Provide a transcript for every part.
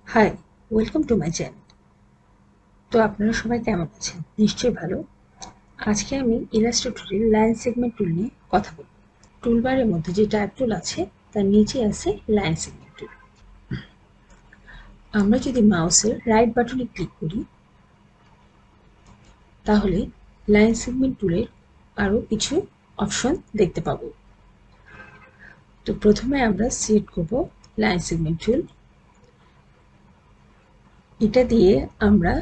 High, welcome to my channel. তো আপনারা সবাই কেমন আছেন? নিশ্চয়ই ভালো। আজকে আমি ইলাস্ট্রেটরের লাইন সেগমেন্ট টুল নিয়ে কথা বলব। টুলবারের মধ্যে যে টাইপ টুল আছে তার নিচে আছে লাইন সেগমেন্ট টুল। আমরা যদি মাউসের রাইট বাটনে ক্লিক করি তাহলে লাইন সেগমেন্ট টুলের আরও কিছু অপশন দেখতে পাবো। তো প্রথমে আমরা সিলেক্ট করব লাইন সেগমেন্ট টুল। এটা দিয়ে আমরা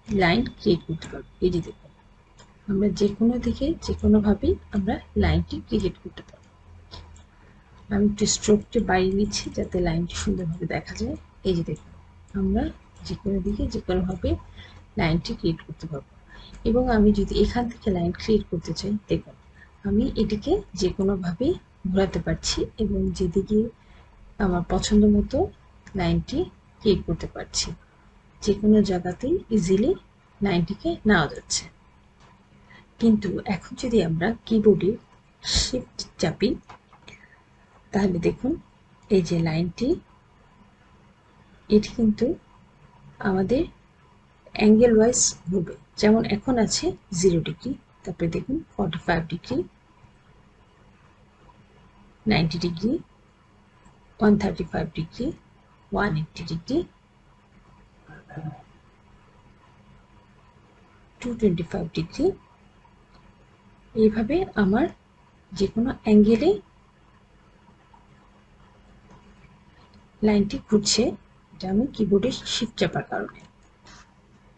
লাইন ক্রিয়েট করতে পারবো। এই যে দেখুন, আমরা যে কোনো দিকে যে কোনোভাবেই আমরা লাইনটি ক্রিয়েট করতে পারবো। আমি একটু স্ট্রোকটি বাড়িয়ে নিচ্ছি যাতে লাইনটি সুন্দরভাবে দেখা যায়। এই যে দেখুন, আমরা যে কোনো দিকে যে কোনোভাবে লাইনটি ক্রিয়েট করতে পারবো। এবং আমি যদি এখান থেকে লাইন ক্রিয়েট করতে চাই, দেখুন আমি এটিকে যে কোনোভাবেই ঘোরাতে পারছি এবং যেদিকে আমার পছন্দ মতো লাইনটি ক্রিয়েট করতে পারছি। যে কোনো জায়গাতেই ইজিলি লাইনটিকে নেওয়া যাচ্ছে। কিন্তু এখন যদি আমরা কিবোর্ডে শিফট চাপি তাহলে দেখুন এই যে লাইনটি, এটি কিন্তু আমাদের অ্যাঙ্গেল ওয়াইজ ঘুরবে। যেমন এখন আছে 0 ডিগ্রি, তারপরে দেখুন 45 degree, 90 degree, 135 degree, 180 degree, 225 degree. এইভাবে আমার যে কোনো অ্যাঙ্গেলে লাইনটি ঘুরছে। এটা আমি কিবোর্ডে শিফট চাপার কারণে।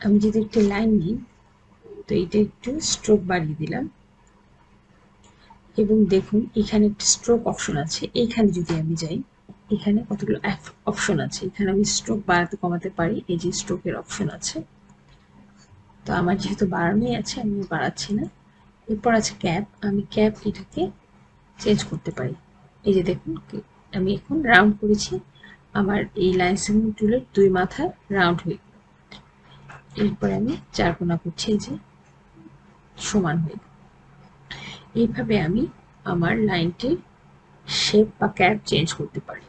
আমি যদি একটা লাইন নিই, তো এটা একটু স্ট্রোক বাড়িয়ে দিলাম এবং দেখুন এখানে একটা স্ট্রোক অপশন আছে। এইখানে যদি আমি যাই, এখানে কতগুলো অপশন আছে। এখানে আমি স্ট্রোক বাড়াতে কমাতে পারি। এই যে স্ট্রোকের অপশন আছে, তো আমার যেহেতু বাড়ানোই আছে আমি বাড়াচ্ছি না। এরপর আছে ক্যাপ, আমি ক্যাপ এটাকে চেঞ্জ করতে পারি। এই যে দেখুন আমি এখন রাউন্ড করেছি, আমার এই লাইন সেগমেন্ট টুলের দুই মাথা রাউন্ড হয়ে গেল। এরপর আমি চার কোনা করছি, এই যে সমান হয়ে গেল। এইভাবে আমি আমার লাইনটির শেপ বা ক্যাপ চেঞ্জ করতে পারি।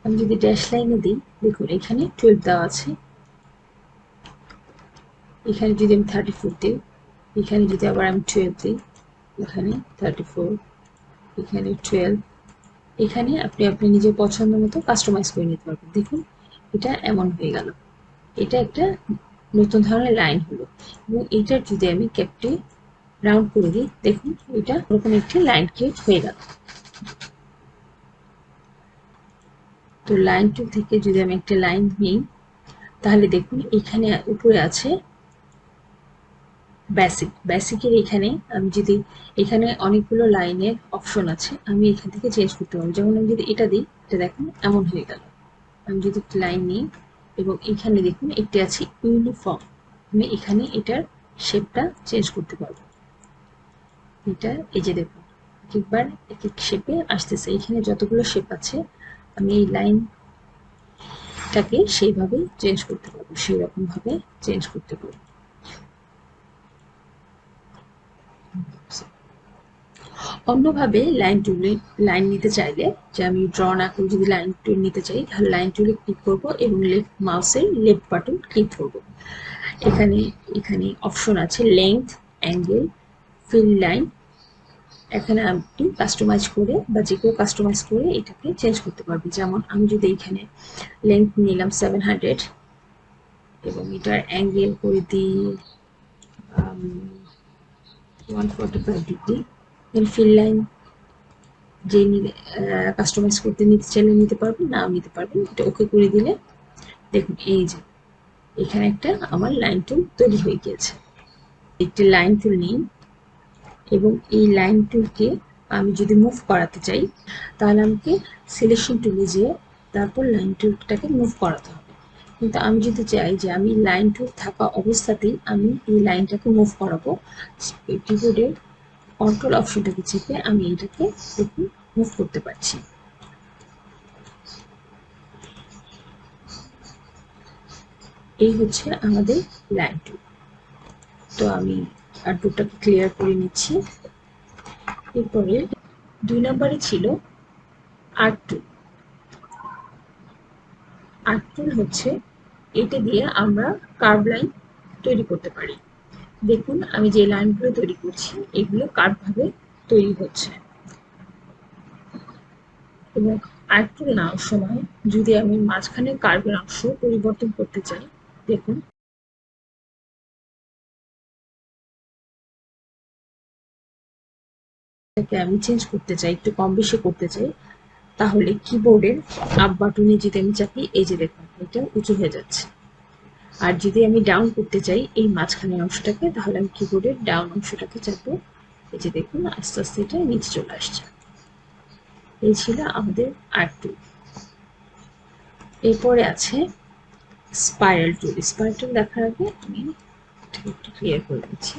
আমি যদি ড্যাশ লাইনে দিই, দেখুন এখানে 12 দেওয়া আছে। এখানে যদি আমি 34 দিই, এখানে যদি আবার আমি 12 দিই, এখানে 34, এখানে 12, এখানে আপনি আপনার নিজের পছন্দ মতো কাস্টমাইজ করে নিতে পারবেন। দেখুন এটা এমন হয়ে গেল। এটা একটা নতুন ধরনের লাইন হলো। এবং এটার যদি আমি ক্যাপটি রাউন্ড করে দিই, দেখুন এটা ওরকম একটি লাইন ক্রিয়েট হয়ে গেল। তো লাইন টুল থেকে যদি আমি একটা লাইন নিই, তাহলে দেখুন এখানে উপরে আছে বেসিক। বেসিকের এখানে আমি যদি, এখানে অনেকগুলো লাইনের অপশন আছে, আমি এখান থেকে চেঞ্জ করতে পারবো। যেমন আমি যদি এটা দিই, এটা দেখুন এমন হয়ে গেল। আমি যদি একটা লাইন নিই এবং এখানে দেখুন একটি আছে ইউনিফর্ম, আমি এখানে এটার শেপটা চেঞ্জ করতে পারবো। এটা এই যে দেখুন একবার এক এক শেপে আসতেছে। এখানে যতগুলো শেপ আছে আমি এই লাইনটাকে সেইভাবে চেঞ্জ করতে পারবো, সেই রকম ভাবে চেঞ্জ করতে পারবো। অন্যভাবে লাইন নিতে চাইলে, যে আমি ড্র না করে যদি লাইন টুল নিতে চাই, তাহলে লাইন টুলে ক্লিক করব এবং মাউসের লেফট বাটন ক্লিক করব। এখানে এখানে অপশন আছে লেংথ, অ্যাঙ্গেল, ফিল লাইন। এখানে আপনি কাস্টমাইজ করে বা যে কেউ কাস্টমাইজ করে এটাকে চেঞ্জ করতে পারবে। যেমন আমি যদি এখানে লেংথ নিলাম 700 এবং এটার অ্যাঙ্গেল করে দিই 145 ডিগ্রি, দেন ফিল লাইন যে কাস্টমাইজ করতে নিতে চাইলে নিতে পারবেন, নাও নিতে পারবেন। এটা ওকে করে দিলে দেখুন এই যে এখানে একটা আমার লাইন টুল তৈরি হয়ে গিয়েছে। একটি লাইন টুল নিই এবং এই লাইন টুলকে আমি যদি মুভ করাতে চাই, তাহলে আমাকে সিলেকশন টুলে যেয়ে তারপর লাইন টুলটাকে মুভ করাতে হবে। কিন্তু আমি যদি চাই যে আমি লাইন টুল থাকা অবস্থাতেই আমি এই লাইনটাকে মুভ করাবো, কিবোর্ডের কন্ট্রোল অপশনটাকে চেপে আমি এটাকে দেখুন মুভ করতে পারছি। এই হচ্ছে আমাদের লাইন টুল। তো আমি আর টুলটাকে ক্লিয়ার করে নিচ্ছি। এরপরে 2 নম্বরে ছিল আর্ট টুল। আর্ক টুল হচ্ছে, এটা দিয়ে আমরা কার্ভ লাইন তৈরি করতে পারি। দেখুন আমি যে লাইনগুলো তৈরি করছি এগুলো কার্ভ ভাবে তৈরি হচ্ছে। এবং আর্ক টুল নেওয়ার সময় যদি আমি মাঝখানে কার্ভের অংশ পরিবর্তন করতে চাই, দেখুন এটাকে আমি চেঞ্জ করতে চাই, একটু কম বেশি করতে চাই, তাহলে কিবোর্ডের আপ বাটনে যদি আমি চাপি, এই যে দেখুন এটা উঁচু হয়ে যাচ্ছে। আর যদি আমি ডাউন করতে চাই এই মাঝখানের অংশটাকে, তাহলে আমি কিবোর্ডের ডাউন অংশটাকে চাপবো, এই যে দেখুন আস্তে আস্তে এটা নিচে চলে আসছে। এই ছিল আমাদের আর্ক টুল। এরপরে আছে স্পাইরাল টুল। স্পাইরাল টুল দেখার আগে আমি একটু ক্লিয়ার করে দিচ্ছি।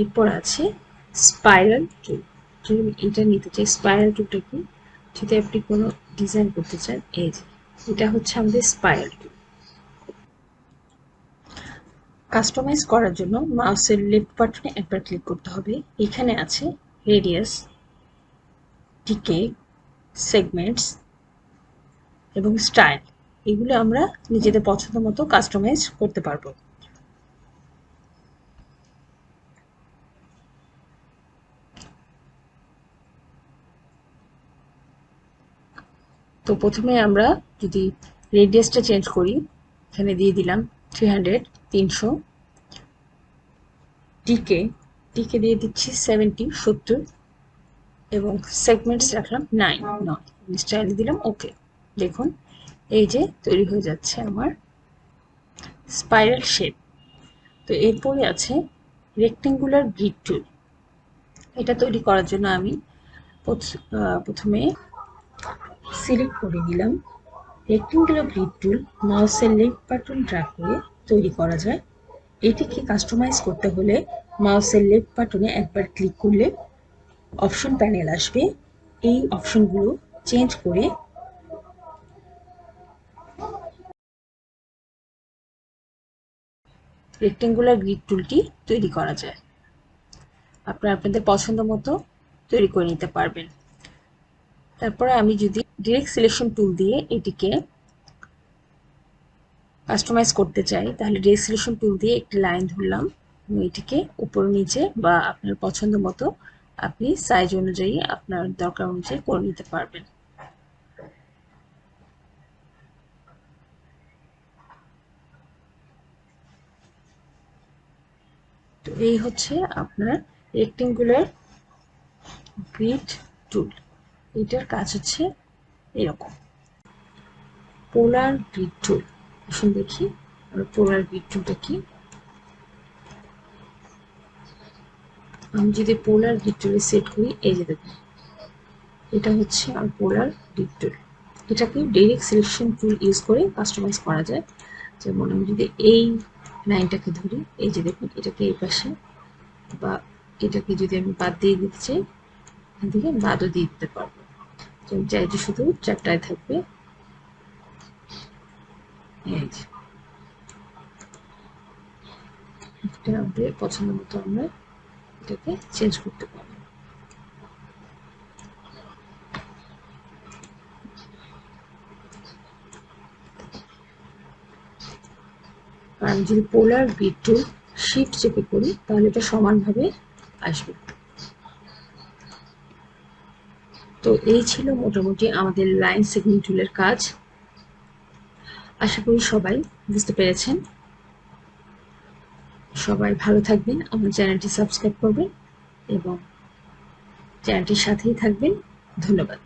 এরপর আছে স্পাইরাল টুল। যদি আমি এটা নিতে চাই, স্পাইরাল টুলটা কি, যদি আপনি কোনো ডিজাইন করতে চান, এই যে এটা হচ্ছে আমাদের স্পাইরাল টুল। কাস্টমাইজ করার জন্য মাউসের লেফট বাটনে একবার ক্লিক করতে হবে। এখানে আছে রেডিয়াস, ডিকে, সেগমেন্টস এবং স্টাইল। এগুলো আমরা নিজেদের পছন্দ মতো কাস্টমাইজ করতে পারবো। তো প্রথমে আমরা যদি রেডিয়াসটা চেঞ্জ করি, এখানে দিয়ে দিলাম 300, 300। ডিকে দিয়ে দিচ্ছি 70, 70 এবং সেগমেন্টস রাখলাম 9, 9। স্টাইল দিলাম ওকে। দেখুন এই যে তৈরি হয়ে যাচ্ছে আমার স্পাইরাল শেপ। তো এরপরে আছে রেক্টেঙ্গুলার গ্রিড টুল। এটা তৈরি করার জন্য আমি প্রথমে সিলেক্ট করে নিলাম রেক্টেঙ্গুলার গ্রিড টুল। মাউসের লেফট বাটন ড্র্যাগ করে তৈরি করা যায়। এটিকে কাস্টমাইজ করতে হলে মাউসের লেফট বাটনে একবার ক্লিক করলে অপশন প্যানেল আসবে। এই অপশনগুলো চেঞ্জ করে রেক্টেঙ্গুলার গ্রিড টুলটি তৈরি করা যায়। আপনারা আপনাদের পছন্দ মতো তৈরি করে নিতে পারবেন। তারপরে আমি যদি ডিরেক্ট সিলেকশন টুল দিয়ে এটিকে কাস্টমাইজ করতে চাই, তাহলে ডিরেক্ট সিলেকশন টুল দিয়ে একটি লাইন ধরলাম এবং এটিকে উপর নিচে বা আপনার পছন্দ মতো আপনি সাইজ অনুযায়ী আপনার দরকার অনুযায়ী করে নিতে পারবেন। তো এই হচ্ছে আপনার রেক্টেঙ্গুলার গ্রিড টুল। এটার কাজ হচ্ছে এরকম। পোলার গ্রিড টুল, আসুন দেখি পোলার গ্রিড টুলটা কি। আমি যদি পোলার গ্রিড টুলে সেট করি, এই যে দেখুন এটা হচ্ছে আমার পোলার গ্রিড টুল। এটাকে ডাইরেক্ট সিলেকশন টুল ইউজ করে কাস্টমাইজ করা যায়। যেমন আমি যদি এই লাইনটাকে ধরি, এই যে দেখুন এটাকে এই পাশে, বা এটাকে যদি আমি বাদ দিয়ে দিতে চাই, এখান থেকে বাদও দিয়ে দিতে পারবো। চাই যে শুধু চারটায় থাকবে, এই যে এটা আমাদের পছন্দ মতো আমরা এটাকে চেঞ্জ করতে পারবো। আর আমি যদি পোলার গ্রিড টুল শিফট চেপে করি, তাহলে এটা সমানভাবে আসবে। তো এই ছিল মোটামুটি আমাদের লাইন সেগমেন্ট টুলের কাজ। আশা করি সবাই বুঝতে পেরেছেন। সবাই ভালো থাকবেন, আমার চ্যানেলটি সাবস্ক্রাইব করবেন এবং চ্যানেলটির সাথেই থাকবেন। ধন্যবাদ।